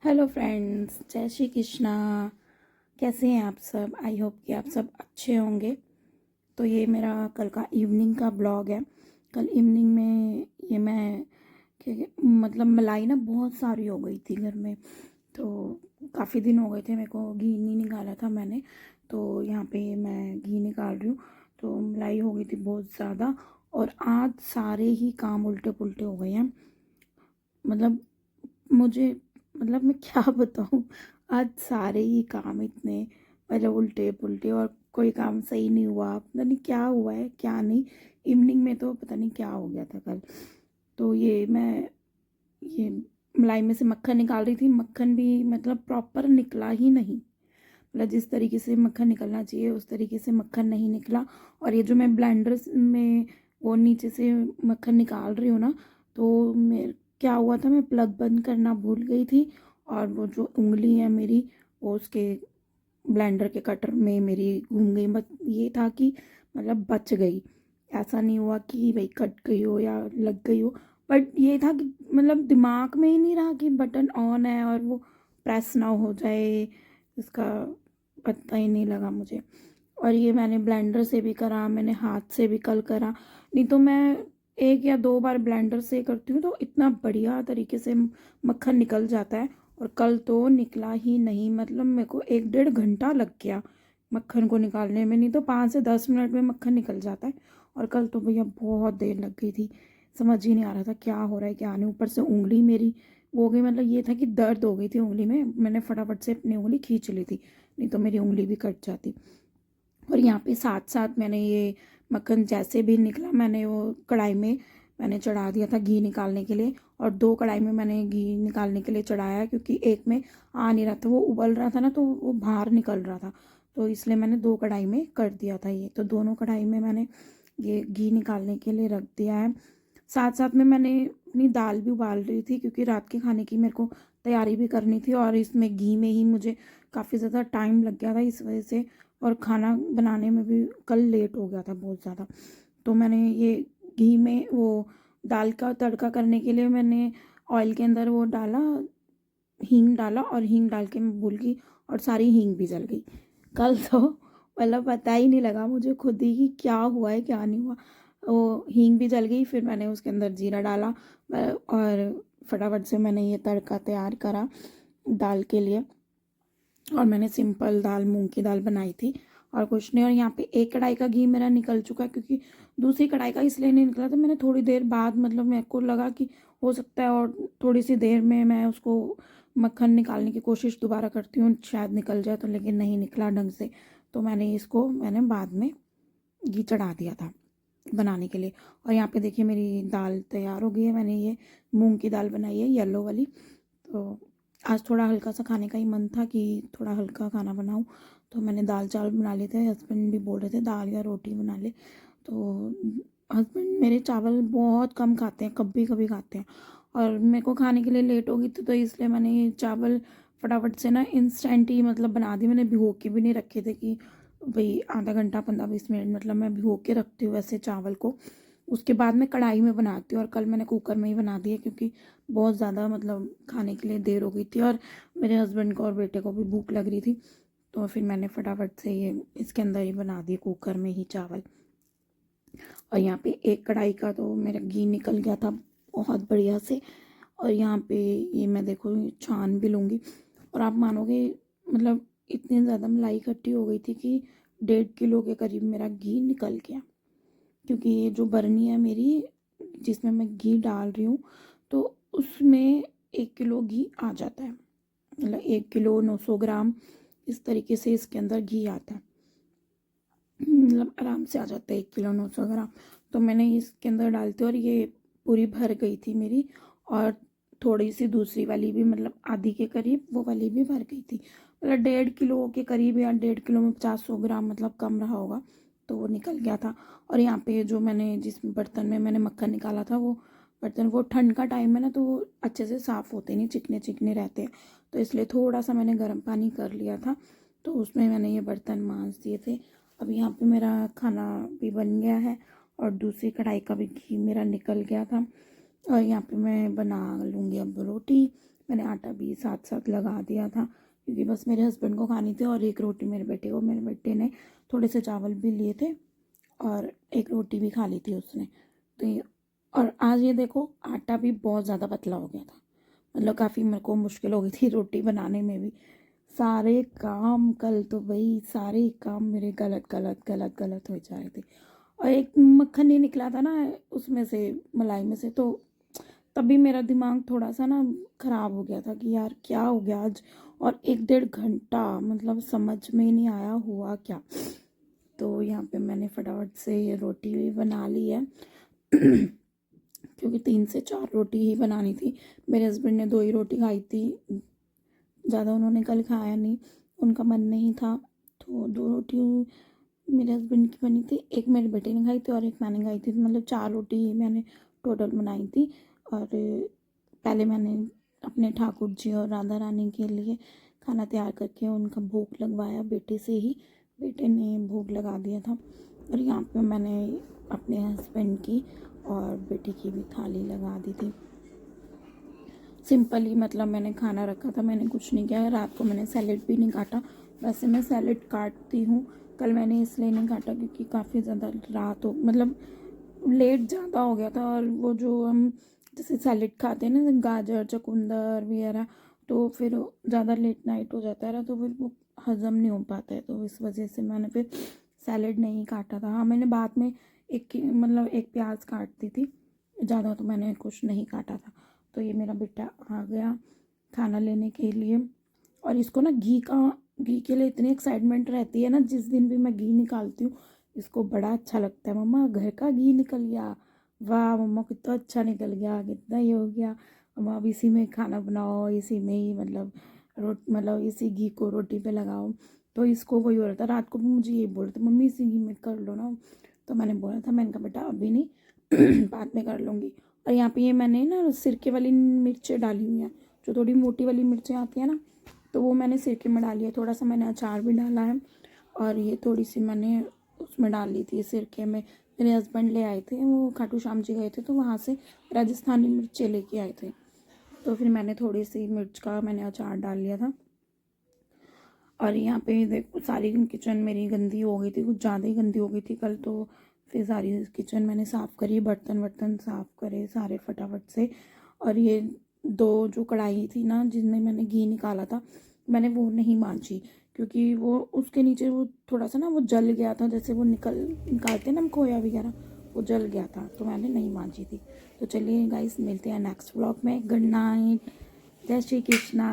Hello friends, जय श्री कृष्णा। कैसे हैं आप सब? आई होप कि आप सब अच्छे होंगे। तो ये मेरा कल का इवनिंग का ब्लॉग है। कल इवनिंग में ये मैं मतलब मलाई ना बहुत सारी हो गई थी घर में। तो काफ़ी दिन हो गए थे, मेरे को घी नहीं निकाला था मैंने। तो यहाँ पे मैं घी निकाल रही हूँ। तो मलाई हो गई थी बहुत ज़्यादा। और आज सारे ही काम उल्टे पुल्टे हो गए हैं। मतलब मुझे मतलब मैं क्या बताऊँ। आज सारे ही काम इतने मतलब उल्टे पुल्टे, और कोई काम सही नहीं हुआ। पता नहीं क्या हुआ है क्या नहीं। इवनिंग में तो पता नहीं क्या हो गया था कल। तो ये मलाई में से मक्खन निकाल रही थी। मक्खन भी मतलब प्रॉपर निकला ही नहीं। मतलब जिस तरीके से मक्खन निकलना चाहिए उस तरीके से मक्खन नहीं निकला। और ये जो मैं ब्लेंडर में वो नीचे से मक्खन निकाल रही हूँ ना, तो मैं क्या हुआ था, मैं प्लग बंद करना भूल गई थी। और वो जो उंगली है मेरी, वो उसके ब्लेंडर के कटर में मेरी घूम गई। बट ये था कि मतलब बच गई। ऐसा नहीं हुआ कि भाई कट गई हो या लग गई हो। बट ये था कि मतलब दिमाग में ही नहीं रहा कि बटन ऑन है और वो प्रेस ना हो जाए। इसका पता ही नहीं लगा मुझे। और ये मैंने ब्लेंडर से भी करा, मैंने हाथ से भी कल करा। नहीं तो मैं एक या दो बार ब्लेंडर से करती हूँ तो इतना बढ़िया तरीके से मक्खन निकल जाता है। और कल तो निकला ही नहीं। मतलब मेरे को 1 डेढ़ घंटा लग गया मक्खन को निकालने में। नहीं तो 5 से 10 मिनट में मक्खन निकल जाता है। और कल तो भैया बहुत देर लग गई थी। समझ ही नहीं आ रहा था क्या हो रहा है क्या नहीं। ऊपर से उंगली मेरी वो हो गई। मतलब ये था कि दर्द हो गई थी उंगली में। मैंने फटाफट से अपनी उंगली खींच ली थी, नहीं तो मेरी उंगली भी कट जाती। और यहाँ पे साथ साथ मैंने ये मक्खन जैसे भी निकला, मैंने वो कढ़ाई में मैंने चढ़ा दिया था घी निकालने के लिए। और दो कढ़ाई में मैंने घी निकालने के लिए चढ़ाया, क्योंकि एक में आ नहीं रहा था, वो उबल रहा था ना, तो वो बाहर निकल रहा था। तो इसलिए मैंने दो कढ़ाई में कर दिया था ये। तो दोनों कढ़ाई में मैंने ये घी निकालने के लिए रख दिया है। साथ साथ में मैंने अपनी दाल भी उबाल रही थी, क्योंकि रात के खाने की मेरे को तैयारी भी करनी थी। और इसमें घी में ही मुझे काफ़ी ज़्यादा टाइम लग गया था इस वजह से। और खाना बनाने में भी कल लेट हो गया था बहुत ज़्यादा। तो मैंने ये घी में वो दाल का तड़का करने के लिए मैंने ऑयल के अंदर वो डाला, हींग डाला। और हींग डाल के मैं भूल गई और सारी हींग भी जल गई कल तो। मतलब पता ही नहीं लगा मुझे खुद ही कि क्या हुआ है क्या नहीं हुआ। वो हींग भी जल गई। फिर मैंने उसके अंदर जीरा डाला और फटाफट से मैंने ये तड़का तैयार करा दाल के लिए। और मैंने सिंपल दाल, मूंग की दाल बनाई थी और कुछ नहीं। और यहाँ पे एक कढ़ाई का घी मेरा निकल चुका है, क्योंकि दूसरी कढ़ाई का इसलिए नहीं निकला था, मैंने थोड़ी देर बाद मतलब मेरे को लगा कि हो सकता है और थोड़ी सी देर में मैं उसको मक्खन निकालने की कोशिश दोबारा करती हूँ, शायद निकल जाए। तो लेकिन नहीं निकला ढंग से। तो मैंने बाद में घी चढ़ा दिया था बनाने के लिए। और यहाँ पे देखिए मेरी दाल तैयार हो गई है। मैंने ये मूंग की दाल बनाई है, येलो वाली। तो आज थोड़ा हल्का सा खाने का ही मन था कि थोड़ा हल्का खाना बनाऊं। तो मैंने दाल चावल बना लिए थे। हस्बैंड भी बोल रहे थे दाल या रोटी बना ले। तो हस्बैंड मेरे चावल बहुत कम खाते हैं, कभी कभी खाते हैं। और मेरे को खाने के लिए लेट हो गई थी, तो इसलिए मैंने ये चावल फटाफट से ना इंस्टेंट ही मतलब बना दी। मैंने भिगो के भी नहीं रखे थे कि भाई आधा घंटा 15-20 मिनट, मतलब मैं भिगो के रखती हूँ वैसे चावल को। उसके बाद मैं कढ़ाई में बनाती हूँ। और कल मैंने कुकर में ही बना दिया, क्योंकि बहुत ज़्यादा मतलब खाने के लिए देर हो गई थी और मेरे हस्बैंड को और बेटे को भी भूख लग रही थी। तो फिर मैंने फटाफट से ये इसके अंदर ही बना दिए कुकर में ही चावल। और यहाँ पे एक कढ़ाई का तो मेरा घी निकल गया था बहुत बढ़िया से। और यहाँ पे ये मैं देखो छान भी लूँगी। और आप मानोगे मतलब इतनी ज़्यादा मलाई इकट्ठी हो गई थी कि 1.5 किलो के करीब मेरा घी निकल गया। क्योंकि ये जो बरनी है मेरी जिसमें मैं घी डाल रही हूँ, तो उसमें 1 किलो घी आ जाता है। मतलब 1 किलो 900 ग्राम इस तरीके से इसके अंदर घी आता है। मतलब आराम से आ जाता है 1 किलो 900 ग्राम। तो मैंने इसके अंदर डालती हूँ और ये पूरी भर गई थी मेरी। और थोड़ी सी दूसरी वाली भी मतलब आधी के करीब वो वाली भी भर गई थी। मतलब 1.5 किलो के करीब या 1.5 किलो में 50-100 ग्राम मतलब कम रहा होगा। तो वो निकल गया था। और यहाँ पे जो मैंने जिस बर्तन में मैंने मक्खन निकाला था वो बर्तन, वो ठंड का टाइम है ना, तो वो अच्छे से साफ़ होते नहीं, चिकने चिकने रहते हैं। तो इसलिए थोड़ा सा मैंने गर्म पानी कर लिया था। तो उसमें मैंने ये बर्तन मांज दिए थे। अब यहाँ पे मेरा खाना भी बन गया है और दूसरी कढ़ाई का भी घी मेरा निकल गया था। और यहाँ पे मैं बना लूँगी अब रोटी। मैंने आटा भी साथ साथ लगा दिया था, क्योंकि बस मेरे हस्बैंड को खानी थी और एक रोटी मेरे बेटे को। मेरे बेटे ने थोड़े से चावल भी लिए थे और एक रोटी भी खा ली थी उसने। तो ये, और आज ये देखो आटा भी बहुत ज़्यादा पतला हो गया था, मतलब काफ़ी मेरे को मुश्किल हो गई थी रोटी बनाने में भी। सारे काम कल तो भाई सारे काम मेरे गलत गलत गलत गलत हो जा रहे थे। और एक मक्खन नहीं निकला था ना उसमें से, मलाई में से, तो तभी मेरा दिमाग थोड़ा सा ना ख़राब हो गया था कि यार क्या हो गया आज। और 1 डेढ़ घंटा मतलब समझ में ही नहीं आया हुआ क्या। तो यहाँ पे मैंने फटाफट से ये रोटी भी बना ली है क्योंकि 3 से 4 रोटी ही बनानी थी। मेरे हस्बैंड ने 2 ही रोटी खाई थी, ज़्यादा उन्होंने कल खाया नहीं, उनका मन नहीं था। तो 2 रोटी मेरे हस्बैंड की बनी थी, एक मेरे बेटे ने खाई थी और एक मैंने खाई थी, मतलब 4 रोटी ही मैंने टोटल बनाई थी। और पहले मैंने अपने ठाकुर जी और राधा रानी के लिए खाना तैयार करके उनका भोग लगवाया बेटे से ही, बेटे ने भोग लगा दिया था। और यहाँ पे मैंने अपने हस्बैंड की और बेटे की भी थाली लगा दी थी। सिंपल ही मतलब मैंने खाना रखा था, मैंने कुछ नहीं किया। रात को मैंने सैलेड भी नहीं काटा, वैसे मैं सैलेड काटती हूँ, कल मैंने इसलिए नहीं काटा क्योंकि काफ़ी ज़्यादा रात हो, मतलब लेट ज़्यादा हो गया था। और वो जो हम जैसे सैलेड खाते हैं ना गाजर चुकंदर वगैरह, तो फिर ज़्यादा लेट नाइट हो जाता है ना, तो फिर वो हज़म नहीं हो पाता है, तो इस वजह से मैंने फिर सैलेड नहीं काटा था। हाँ मैंने बाद में मतलब एक प्याज काट दी थी, ज़्यादा तो मैंने कुछ नहीं काटा था। तो ये मेरा बेटा आ गया खाना लेने के लिए, और इसको ना घी के लिए इतनी एक्साइटमेंट रहती है ना, जिस दिन भी मैं घी निकालती हूँ इसको बड़ा अच्छा लगता है। मम्मा घर का घी निकल गया, वाह मम्मा कितना अच्छा निकल गया, कितना ये हो गया, मम्मा अब इसी में खाना बनाओ, इसी में ही मतलब मतलब इसी घी को रोटी पे लगाओ। तो इसको वही हो रहा था, रात को भी मुझे ये बोल रहे थे मम्मी इसी घी में कर लो ना। तो मैंने बोला था, मैंने कहा बेटा अभी नहीं बाद में कर लूँगी। और यहाँ पे ये मैंने ना सिरके वाली मिर्चें डाली हुई हैं, जो थोड़ी मोटी वाली मिर्चें आती हैं ना, तो वो मैंने सिरके में डाली है। थोड़ा सा मैंने अचार भी डाला है, और ये थोड़ी सी मैंने उसमें डाल ली थी सिरके में। मेरे हस्बैंड ले आए थे, वो खाटू श्याम जी गए थे तो वहाँ से राजस्थानी मिर्चें लेके आए थे, तो फिर मैंने थोड़ी सी मिर्च का मैंने अचार डाल लिया था। और यहाँ पे देखो सारी किचन मेरी गंदी हो गई थी, कुछ ज़्यादा ही गंदी हो गई थी कल। तो फिर सारी किचन मैंने साफ़ करी, बर्तन वर्तन साफ़ करे सारे फटाफट से। और ये 2 जो कढ़ाई थी ना जिनमें मैंने घी निकाला था, मैंने वो नहीं मांजी, क्योंकि वो उसके नीचे वो थोड़ा सा ना वो जल गया था, जैसे वो निकालते हैं ना हम खोया वगैरह, वो जल गया था, तो मैंने नहीं मांजी थी। तो चलिए गाइस मिलते हैं नेक्स्ट व्लॉग में। गुड नाइट, जय श्री कृष्णा।